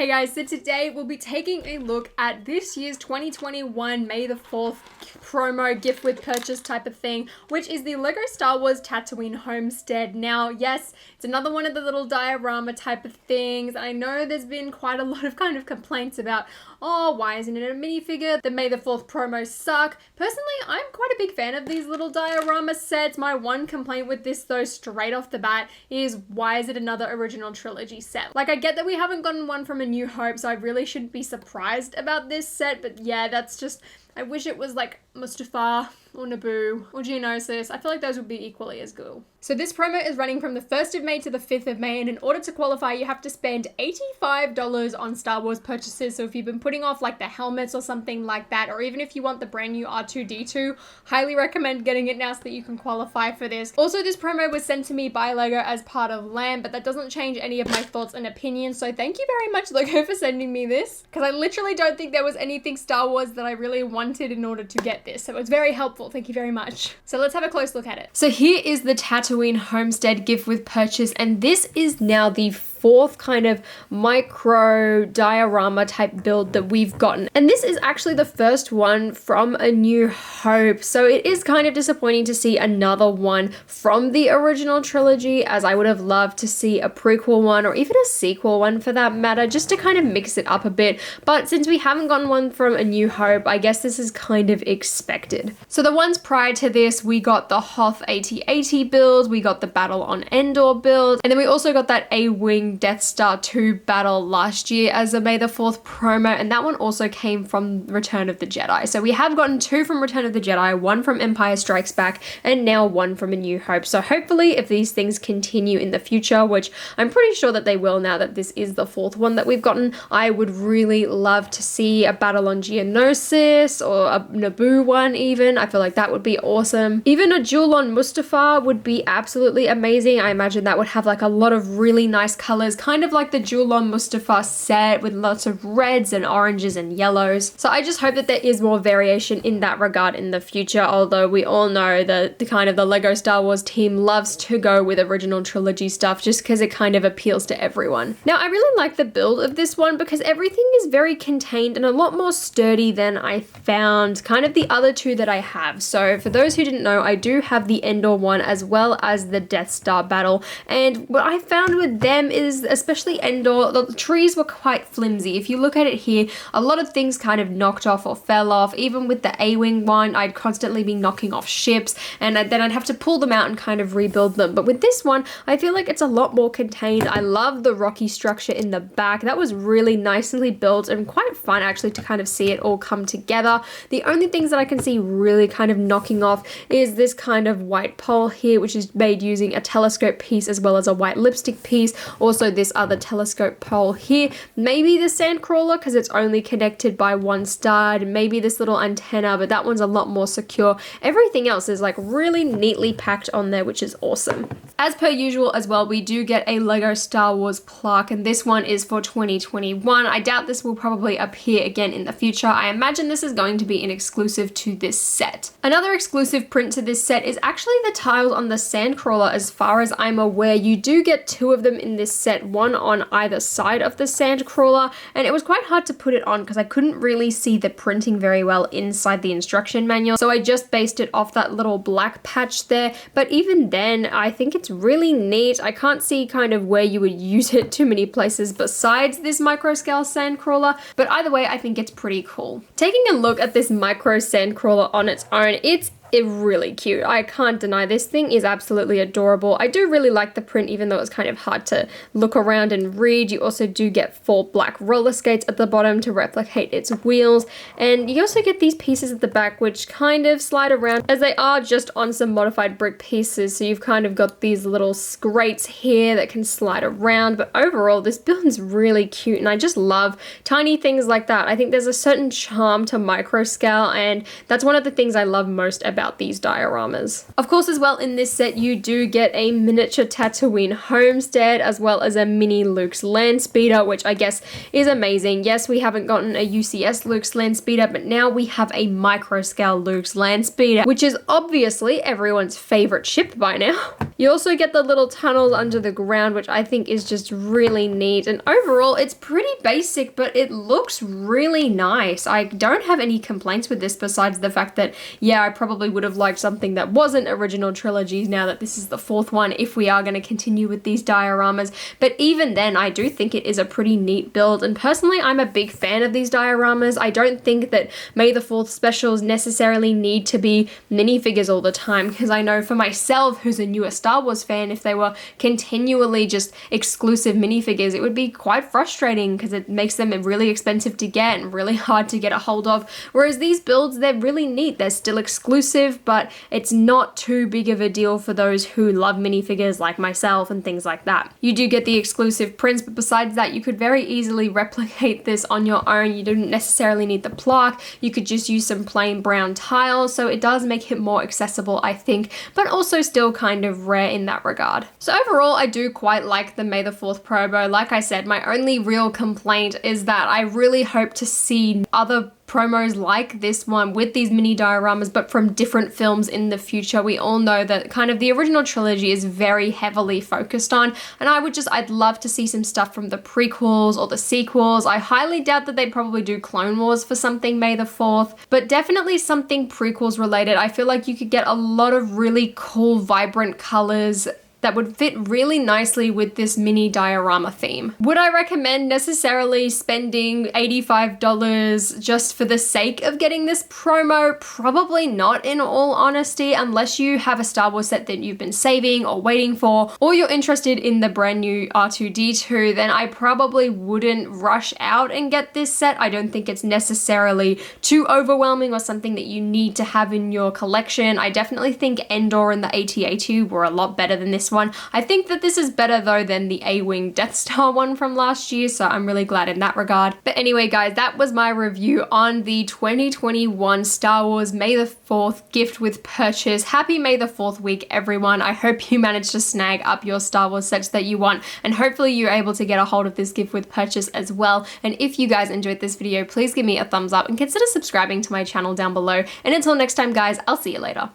Hey guys, so today we'll be taking a look at this year's 2021 May the 4th promo gift with purchase type of thing, which is the Lego Star Wars Tatooine Homestead. Now, yes, it's another one of the little diorama type of things. I know there's been quite a lot of kind of complaints about, oh, why isn't it a minifigure? The May the 4th promos suck. Personally, I'm quite a big fan of these little diorama sets. My one complaint with this though, straight off the bat, is why is it another original trilogy set? Like, I get that we haven't gotten one from A New Hope, so I really shouldn't be surprised about this set, but yeah, that's just, I wish it was like Mustafar or Naboo or Geonosis. I feel like those would be equally as cool. So this promo is running from the 1st of May to the 5th of May, and in order to qualify, you have to spend $85 on Star Wars purchases. So if you've been putting off like the helmets or something like that, or even if you want the brand new R2-D2, highly recommend getting it now so that you can qualify for this. Also, this promo was sent to me by LEGO as part of LAM, but that doesn't change any of my thoughts and opinions. So thank you very much, LEGO, for sending me this, because I literally don't think there was anything Star Wars that I really wanted in order to get this. So it's very helpful. Thank you very much. So let's have a close look at it. So here is the Tatooine Homestead gift with purchase, and this is now the 4th kind of micro diorama type build that we've gotten. And this is actually the first one from A New Hope. So it is kind of disappointing to see another one from the original trilogy, as I would have loved to see a prequel one or even a sequel one for that matter, just to kind of mix it up a bit. But since we haven't gotten one from A New Hope, I guess this is kind of expected. So the ones prior to this, we got the Hoth AT-AT build, we got the Battle on Endor build, and then we also got that A-Wing Death Star 2 battle last year as a May the 4th promo, and that one also came from Return of the Jedi. So we have gotten 2 from Return of the Jedi, 1 from Empire Strikes Back, and now 1 from A New Hope. So hopefully if these things continue in the future, which I'm pretty sure that they will now that this is the 4th one that we've gotten, I would really love to see a battle on Geonosis or a Naboo one even. I feel like that would be awesome. Even a duel on Mustafar would be absolutely amazing. I imagine that would have like a lot of really nice colors, kind of like the duel on Mustafar set with lots of reds and oranges and yellows. So I just hope that there is more variation in that regard in the future, although we all know that the kind of the Lego Star Wars team loves to go with original trilogy stuff just because it kind of appeals to everyone. Now, I really like the build of this one because everything is very contained and a lot more sturdy than I found kind of the other 2 that I have. So for those who didn't know, I do have the Endor one as well as the Death Star battle, and what I found with them is, especially Endor, the trees were quite flimsy. If you look at it here, a lot of things kind of knocked off or fell off. Even with the A-Wing one, I'd constantly be knocking off ships, and then I'd have to pull them out and kind of rebuild them. But with this one, I feel like it's a lot more contained. I love the rocky structure in the back. That was really nicely built and quite fun actually to kind of see it all come together. The only things that I can see really kind of knocking off is this kind of white pole here, which is made using a telescope piece as well as a white lipstick piece. Also this other telescope pole here. Maybe the sandcrawler because it's only connected by one stud. Maybe this little antenna, but that one's a lot more secure. Everything else is like really neatly packed on there, which is awesome. As per usual as well, we do get a Lego Star Wars plaque, and this one is for 2021. I doubt this will probably appear again in the future. I imagine this is going to be an exclusive to this set. Another exclusive print to this set is actually the tiles on the sandcrawler. As far as I'm aware, you do get 2 of them in this set, one on either side of the sandcrawler, and it was quite hard to put it on because I couldn't really see the printing very well inside the instruction manual, so I just based it off that little black patch there. But even then, I think it's really neat. I can't see kind of where you would use it too many places besides this micro scale sandcrawler, but either way, I think it's pretty cool. Taking a look at this micro sandcrawler on its own, it's really cute. I can't deny this thing is absolutely adorable. I do really like the print, even though it's kind of hard to look around and read. You also do get 4 black roller skates at the bottom to replicate its wheels, and you also get these pieces at the back which kind of slide around, as they are just on some modified brick pieces. So you've kind of got these little grates here that can slide around, but overall this build is really cute, and I just love tiny things like that. I think there's a certain charm to micro scale, and that's one of the things I love most about about these dioramas. Of course, as well, in this set, you do get a miniature Tatooine homestead, as well as a mini Luke's land speeder, which I guess is amazing. Yes, we haven't gotten a UCS Luke's land speeder, but now we have a micro scale Luke's land speeder, which is obviously everyone's favorite ship by now. You also get the little tunnels under the ground, which I think is just really neat. And overall, it's pretty basic, but it looks really nice. I don't have any complaints with this besides the fact that, yeah, I probably would have liked something that wasn't original trilogies now that this is the fourth one, if we are going to continue with these dioramas. But even then, I do think it is a pretty neat build. And personally, I'm a big fan of these dioramas. I don't think that May the 4th specials necessarily need to be minifigures all the time, because I know for myself, who's a newer Star Wars fan, if they were continually just exclusive minifigures, it would be quite frustrating because it makes them really expensive to get and really hard to get a hold of. Whereas these builds, they're really neat. They're still exclusive, but it's not too big of a deal for those who love minifigures like myself and things like that. You do get the exclusive prints, but besides that, you could very easily replicate this on your own. You don't necessarily need the plaque. You could just use some plain brown tiles, so it does make it more accessible, I think, but also still kind of rare in that regard. So overall, I do quite like the May the 4th promo. Like I said, my only real complaint is that I really hope to see other promos like this one with these mini dioramas, but from different films in the future. We all know that kind of the original trilogy is very heavily focused on, and I'd love to see some stuff from the prequels or the sequels. I highly doubt that they'd probably do Clone Wars for something May the 4th, but definitely something prequels related. I feel like you could get a lot of really cool, vibrant colors that would fit really nicely with this mini diorama theme. Would I recommend necessarily spending $85 just for the sake of getting this promo? Probably not, in all honesty, unless you have a Star Wars set that you've been saving or waiting for, or you're interested in the brand new R2-D2, then I probably wouldn't rush out and get this set. I don't think it's necessarily too overwhelming or something that you need to have in your collection. I definitely think Endor and the AT-AT were a lot better than this one. I think that this is better though than the A-Wing Death Star one from last year, so I'm really glad in that regard. But anyway guys, that was my review on the 2021 Star Wars May the 4th gift with purchase. Happy May the 4th week, everyone. I hope you managed to snag up your Star Wars sets that you want, and hopefully you're able to get a hold of this gift with purchase as well. And if you guys enjoyed this video, please give me a thumbs up and consider subscribing to my channel down below. And until next time guys, I'll see you later.